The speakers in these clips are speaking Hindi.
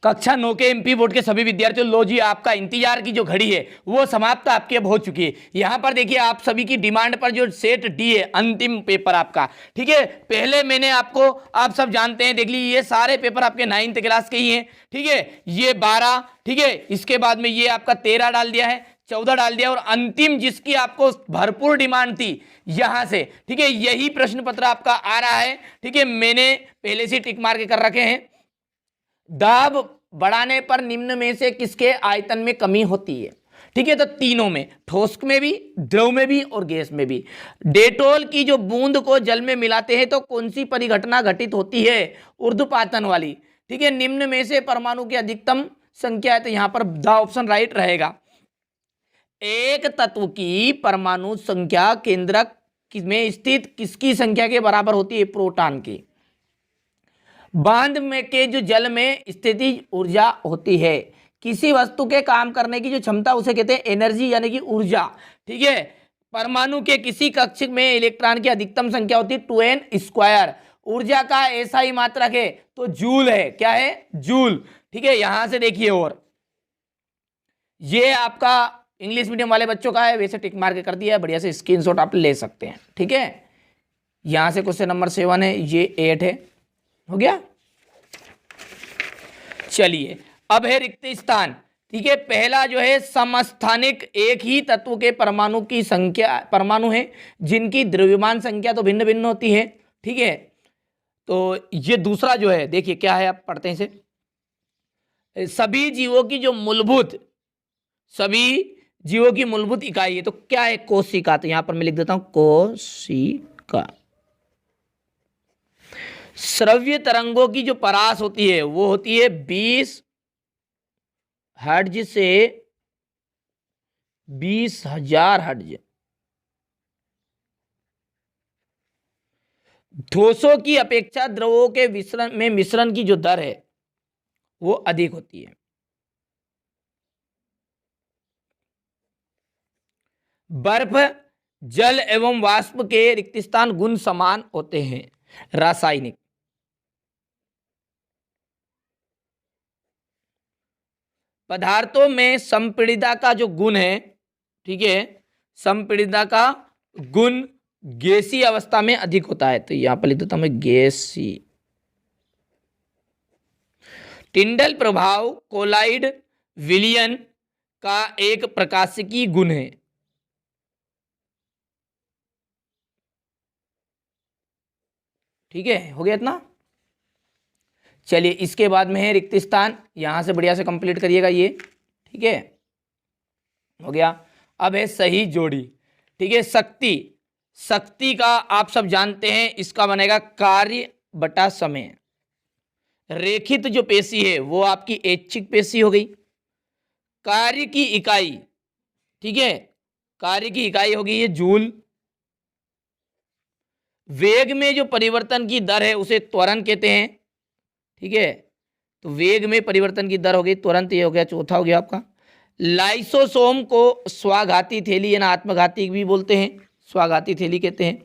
कक्षा 9 के एमपी बोर्ड के सभी विद्यार्थियों, लो जी आपका इंतजार की जो घड़ी है वो समाप्त आपकी अब हो चुकी है। यहाँ पर देखिए आप सभी की डिमांड पर जो सेट डी है अंतिम पेपर आपका, ठीक है। पहले मैंने आपको, आप सब जानते हैं, देख लीजिए ये सारे पेपर आपके 9th क्लास के ही हैं, ठीक है। ये 12, ठीक है, इसके बाद में ये आपका 13 डाल दिया है, 14 डाल दिया, और अंतिम जिसकी आपको भरपूर डिमांड थी यहां से, ठीक है, यही प्रश्न पत्र आपका आ रहा है, ठीक है। मैंने पहले से टिक मार के कर रखे हैं। दाब बढ़ाने पर निम्न में से किसके आयतन में कमी होती है, ठीक है। तो तीनों में, ठोस में भी, द्रव में भी और गैस में भी। डेटोल की जो बूंद को जल में मिलाते हैं तो कौन सी परिघटना घटित होती है, ऊर्ध्वपातन वाली, ठीक है। निम्न में से परमाणु की अधिकतम संख्या है, तो यहां पर द ऑप्शन राइट रहेगा। एक तत्व की परमाणु संख्या केंद्रक में स्थित किसकी संख्या के बराबर होती है, प्रोटॉन की। बांध में के जो जल में स्थिति ऊर्जा होती है, किसी वस्तु के काम करने की जो क्षमता उसे कहते हैं एनर्जी यानी कि ऊर्जा, ठीक है। परमाणु के किसी कक्ष में इलेक्ट्रॉन की अधिकतम संख्या होती है 2n²। ऊर्जा का ऐसा ही मात्रक है तो जूल है, क्या है, जूल, ठीक है। यहां से देखिए, और ये आपका इंग्लिश मीडियम वाले बच्चों का है, वैसे टिक मार के कर दिया है, बढ़िया से स्क्रीनशॉट आप ले सकते हैं, ठीक है। यहां से क्वेश्चन नंबर 7 है, ये 8 है, हो गया। चलिए अब है रिक्त स्थान, ठीक है। पहला जो है समस्थानिक, एक ही तत्व के परमाणु की संख्या, परमाणु है जिनकी द्रव्यमान संख्या तो भिन्न भिन्न होती है, ठीक है। तो ये दूसरा जो है, देखिए क्या है, आप पढ़ते हैं इसे। सभी जीवों की जो मूलभूत, सभी जीवों की मूलभूत इकाई है, तो क्या है, कोशिका। तो यहां पर मैं लिख देता हूं कोशिका। श्रव्य तरंगों की जो परास होती है वो होती है 20 हर्ट्ज से 20,000 हर्ट्ज। ठोसों की अपेक्षा द्रवों के मिश्रण की जो दर है वो अधिक होती है। बर्फ, जल एवं वाष्प के रिक्त स्थान गुण समान होते हैं। रासायनिक, पदार्थों में संपीड़ितता का जो गुण है, ठीक है, संपीड़ितता का गुण गैसीय अवस्था में अधिक होता है, तो यहां पर लिख देता हूं मैं गैसीय। टिंडल प्रभाव कोलाइड विलयन का एक प्रकाशिकी गुण है, ठीक है, हो गया इतना। चलिए इसके बाद में है रिक्त स्थान, यहां से बढ़िया से कंप्लीट करिएगा ये, ठीक है, हो गया। अब है सही जोड़ी, ठीक है। शक्ति, शक्ति का आप सब जानते हैं, इसका बनेगा कार्य बटा समय। रेखित जो पेशी है वो आपकी ऐच्छिक पेशी हो गई। कार्य की इकाई, ठीक है, कार्य की इकाई होगी ये जूल। वेग में जो परिवर्तन की दर है उसे त्वरण कहते हैं, ठीक है। तो वेग में परिवर्तन की दर हो गई त्वरण, ये हो गया, चौथा हो गया आपका। लाइसोसोम को स्वाघाती थैली या आत्मघाती भी बोलते हैं, स्वाघाती थैली कहते हैं।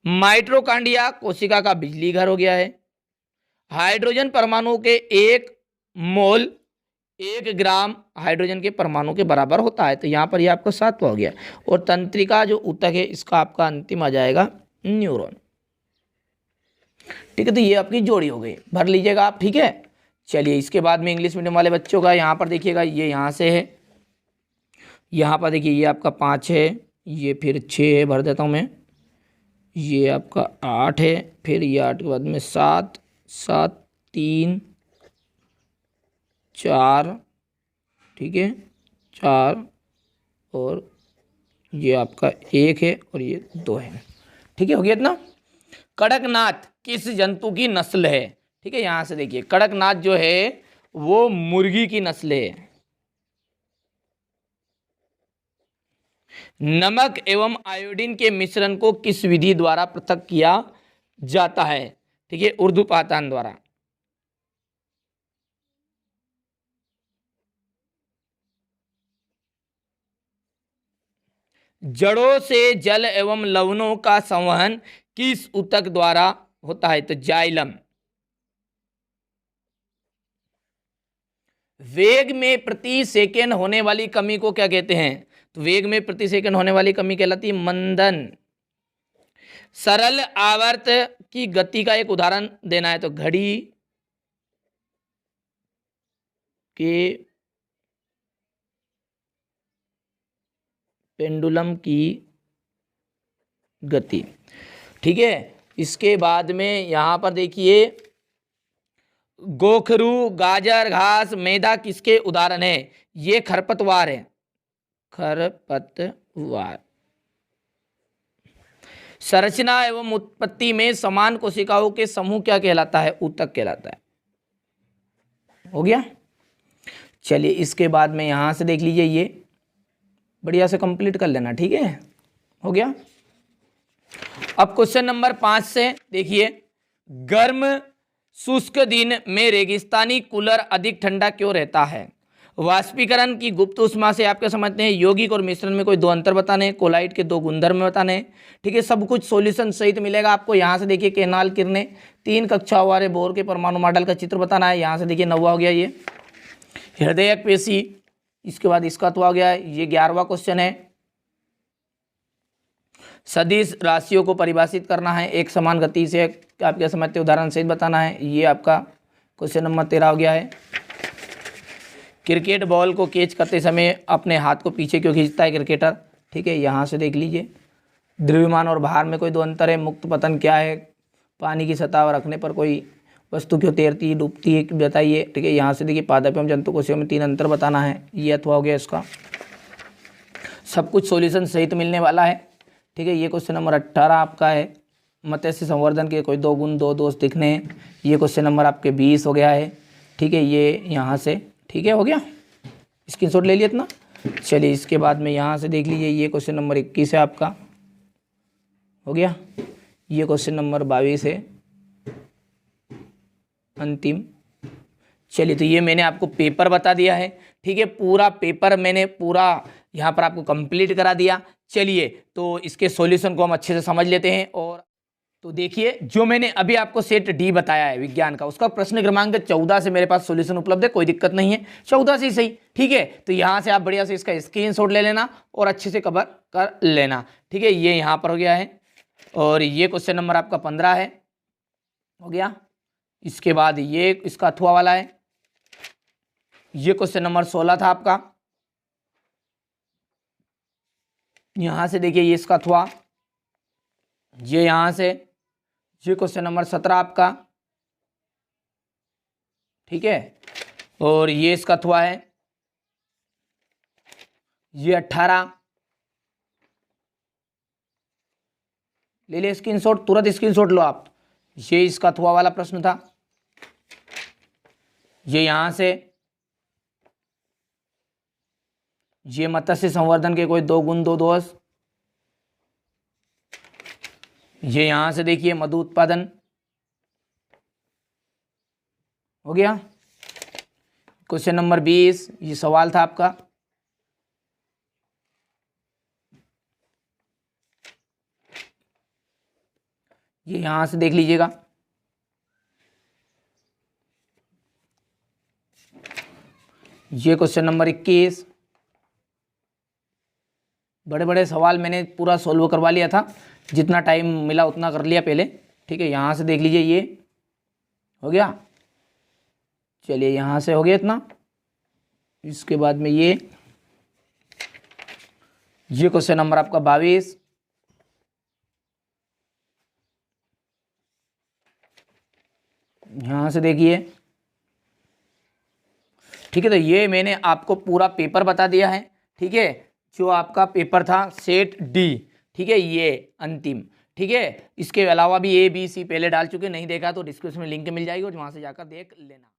माइटोकॉन्ड्रिया कोशिका का बिजली घर हो गया है। हाइड्रोजन परमाणु के 1 मोल 1 ग्राम हाइड्रोजन के परमाणु के बराबर होता है, तो यहाँ पर ये आपका 7वां हो गया। और तंत्रिका जो ऊतक है इसका आपका अंतिम आ जाएगा न्यूरॉन, ठीक है। तो ये आपकी जोड़ी हो गई, भर लीजिएगा आप, ठीक है। चलिए इसके बाद में इंग्लिश मीडियम वाले बच्चों का यहाँ पर देखिएगा, ये यहाँ से है, यहाँ पर देखिए ये आपका 5 है, ये फिर 6 है, भर देता हूँ मैं, ये आपका 8 है, फिर ये 8 के बाद में 7, 7, 3, 4, ठीक है, 4, और ये आपका 1 है और ये 2 है, ठीक है, हो गया इतना। कड़कनाथ किस जंतु की नस्ल है, ठीक है। यहां से देखिए कड़कनाथ जो है वो मुर्गी की नस्ल है। नमक एवं आयोडीन के मिश्रण को किस विधि द्वारा पृथक किया जाता है, ठीक है, ऊर्ध्वपातन द्वारा। जड़ों से जल एवं लवणों का संवहन किस ऊतक द्वारा होता है, तो जाइलम। वेग में प्रति सेकेंड होने वाली कमी को क्या कहते हैं? तो वेग में प्रति सेकेंड होने वाली कमी कहलाती है मंदन। सरल आवर्त की गति का एक उदाहरण देना है तो घड़ी के पेंडुलम की गति। ठीक है, इसके बाद में यहां पर देखिए गोखरू, गाजर घास, मैदा किसके उदाहरण है? ये खरपतवार है, खरपतवार। संरचना एवं उत्पत्ति में समान कोशिकाओं के समूह क्या कहलाता है? ऊतक कहलाता है। हो गया। चलिए इसके बाद में यहां से देख लीजिए, ये बढ़िया से कंप्लीट कर लेना। ठीक है, हो गया। अब क्वेश्चन नंबर 5 से देखिए, गर्म शुष्क दिन में रेगिस्तानी कूलर अधिक ठंडा क्यों रहता है? वाष्पीकरण की गुप्त उष्मा से आप क्या समझते हैं? यौगिक और मिश्रण में कोई दो अंतर बताने, कोलाइट के दो गुणधर्म बताने। ठीक है, सब कुछ सॉल्यूशन सहित मिलेगा आपको। यहाँ से देखिए केनाल किरणें, 3 कक्षाओं वाले बोर के परमाणु मॉडल का चित्र बताना है। यहाँ से देखिए 9वां हो गया ये हृदयक पेशी। इसके बाद इसका तो आ गया, ये 11वां क्वेश्चन है। सदिश राशियों को परिभाषित करना है, एक समान गति से आप क्या समझते हैं? उदाहरण सहित बताना है। ये आपका क्वेश्चन नंबर 13 हो गया है। क्रिकेट बॉल को कैच करते समय अपने हाथ को पीछे क्यों खींचता है क्रिकेटर? ठीक है, यहाँ से देख लीजिए। द्रव्यमान और भार में कोई दो अंतर है। मुक्त पतन क्या है? पानी की सतह पर रखने पर कोई वस्तु क्यों तैरती है, डूबती है, बताइए। ठीक है, यहाँ से देखिए पादप एवं जंतु कोशियों में 3 अंतर बताना है। ये अथवा हो गया इसका। सब कुछ सॉल्यूशन सहित मिलने वाला है। ठीक है, ये क्वेश्चन नंबर 18 आपका है। मत्स्य संवर्धन के कोई 2 गुण 2 दोष दिखने हैं। ये क्वेश्चन नंबर आपके 20 हो गया है। ठीक है, ये यहाँ से ठीक है, हो गया। स्क्रीनशॉट ले लिया इतना। चलिए इसके बाद में यहाँ से देख लीजिए, ये क्वेश्चन नंबर 21 है आपका, हो गया। ये क्वेश्चन नंबर 22 है, अंतिम। चलिए, तो ये मैंने आपको पेपर बता दिया है। ठीक है, पूरा पेपर मैंने पूरा यहाँ पर आपको कंप्लीट करा दिया। चलिए, तो इसके सॉल्यूशन को हम अच्छे से समझ लेते हैं। और तो देखिए, जो मैंने अभी आपको सेट डी बताया है विज्ञान का, उसका प्रश्न क्रमांक 14 से मेरे पास सॉल्यूशन उपलब्ध है, कोई दिक्कत नहीं है, 14 से ही सही। ठीक है, तो यहाँ से आप बढ़िया से इसका स्क्रीनशॉट ले लेना और अच्छे से कवर कर लेना। ठीक है, ये यहाँ पर हो गया है। और ये क्वेश्चन नंबर आपका 15 है, हो गया। इसके बाद ये इसका अथवा वाला है। ये क्वेश्चन नंबर 16 था आपका। यहां से देखिए ये इसका अथवा, ये यहां से ये क्वेश्चन नंबर 17 आपका। ठीक है, और ये इसका अथवा है, ये 18। ले ले स्क्रीनशॉट, तुरंत स्क्रीनशॉट लो आप। ये इसका अथवा वाला प्रश्न था। ये यहां से ये मत्स्य संवर्धन के कोई 2 गुण 2 दोष। ये यहां से देखिए मधु उत्पादन, हो गया। क्वेश्चन नंबर 20, ये सवाल था आपका। ये यहां से देख लीजिएगा। ये क्वेश्चन नंबर 21। बड़े बड़े सवाल मैंने पूरा सोल्व करवा लिया था, जितना टाइम मिला उतना कर लिया पहले। ठीक है, यहाँ से देख लीजिए, ये हो गया। चलिए यहाँ से हो गया इतना। इसके बाद में ये क्वेश्चन नंबर आपका 22। यहाँ से देखिए। ठीक है, तो ये मैंने आपको पूरा पेपर बता दिया है। ठीक है, जो आपका पेपर था सेट डी। ठीक है, ये अंतिम। ठीक है, इसके अलावा भी A B C पहले डाल चुके, नहीं देखा तो डिस्क्रिप्शन में लिंक मिल जाएगी और वहाँ से जाकर देख लेना।